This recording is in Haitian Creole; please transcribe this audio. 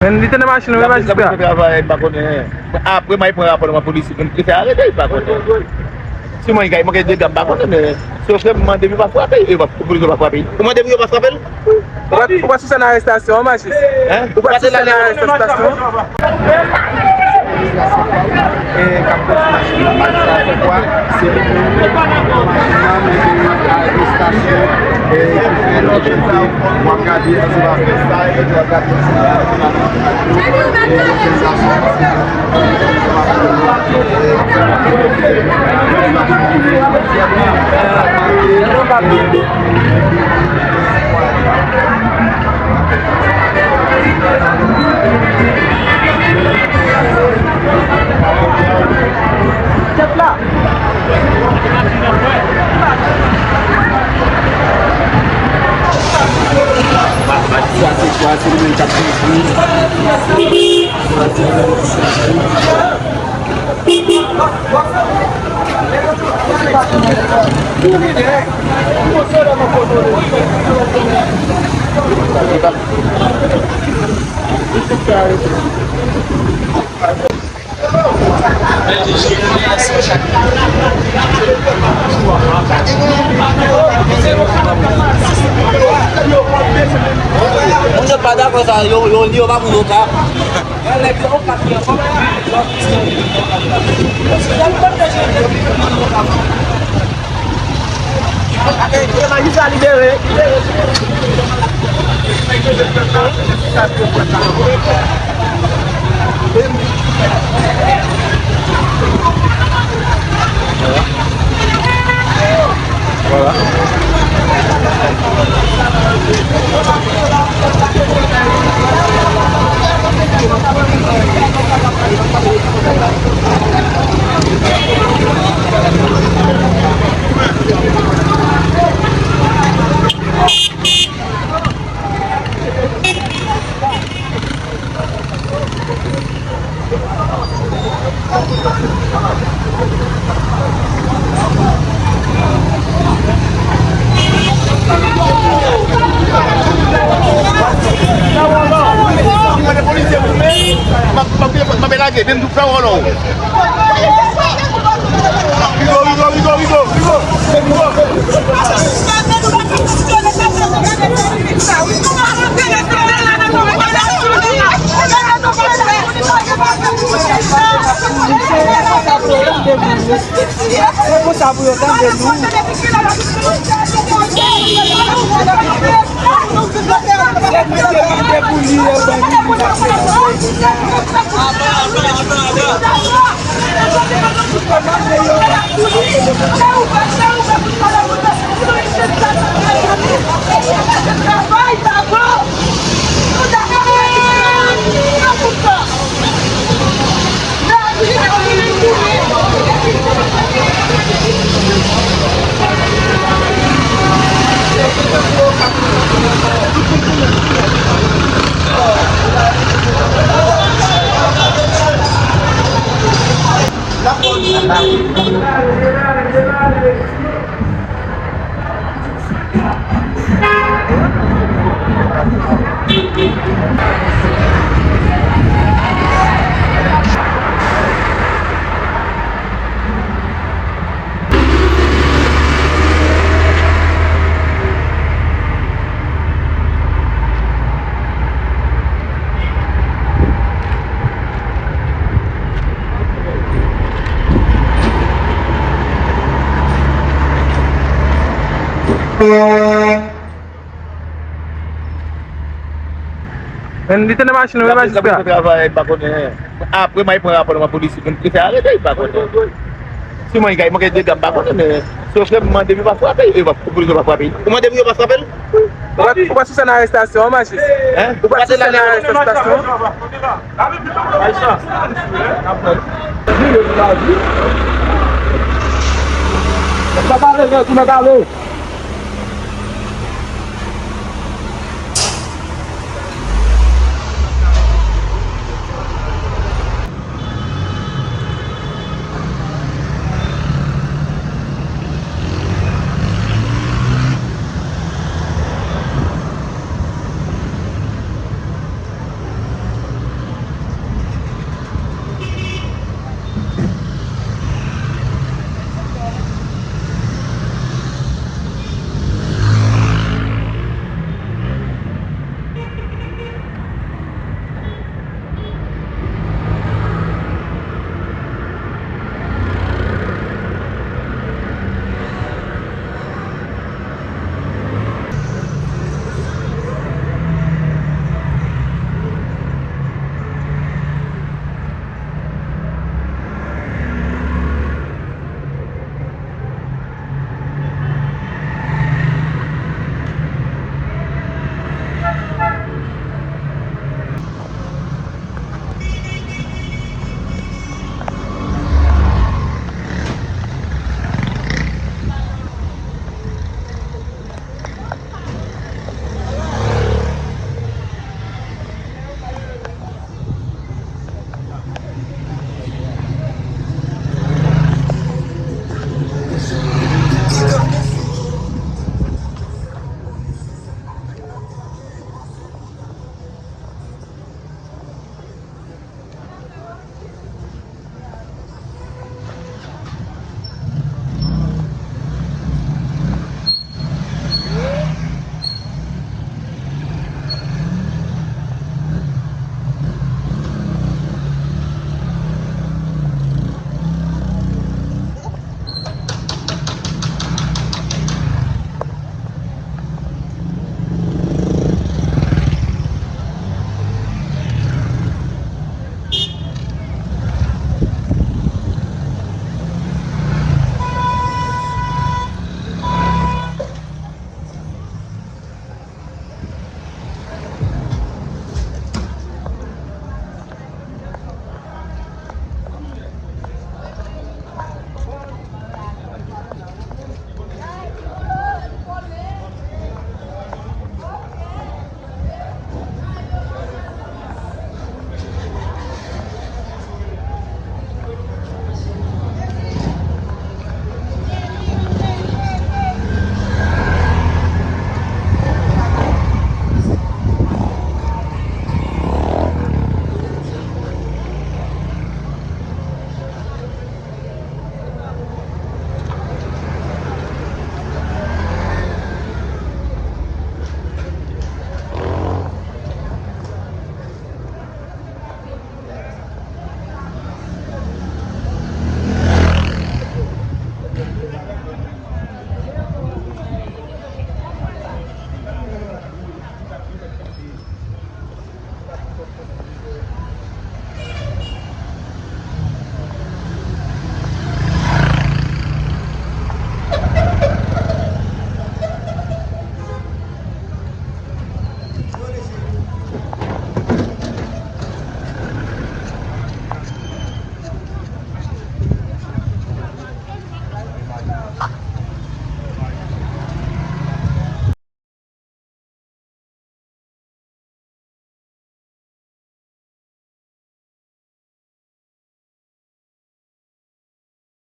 Nandito na mga sino, may Lapit masisya. trabalho pa ko niya. Apre may pura pa ng polisi kung kita agad ay pa ko. Si mo ikay magay gamba ko na. So sa mga demi pa ko ay iba publiko pa ko. Kuma demi pa ko. Uba sa na estasyon, masis. Uba sa na estasyon. Campos Nacional, Magistrato Juan, situasi mencapai 먼저 받아봐서 요 방금 놓자. Mabelage dem du frauolo. Nandito na mga sino, may Lapit masisya. trabalho pa ko niya. Apre may pura pa ng polisi kung kita agad ay pa ko. Si mo ikay magay gamba ko na. So sa mga demi pa ko ay iba publiko pa ko. Kuma demi pa ko. Uba sa na estasyon, masis. Uba sa na estasyon. Trabalho,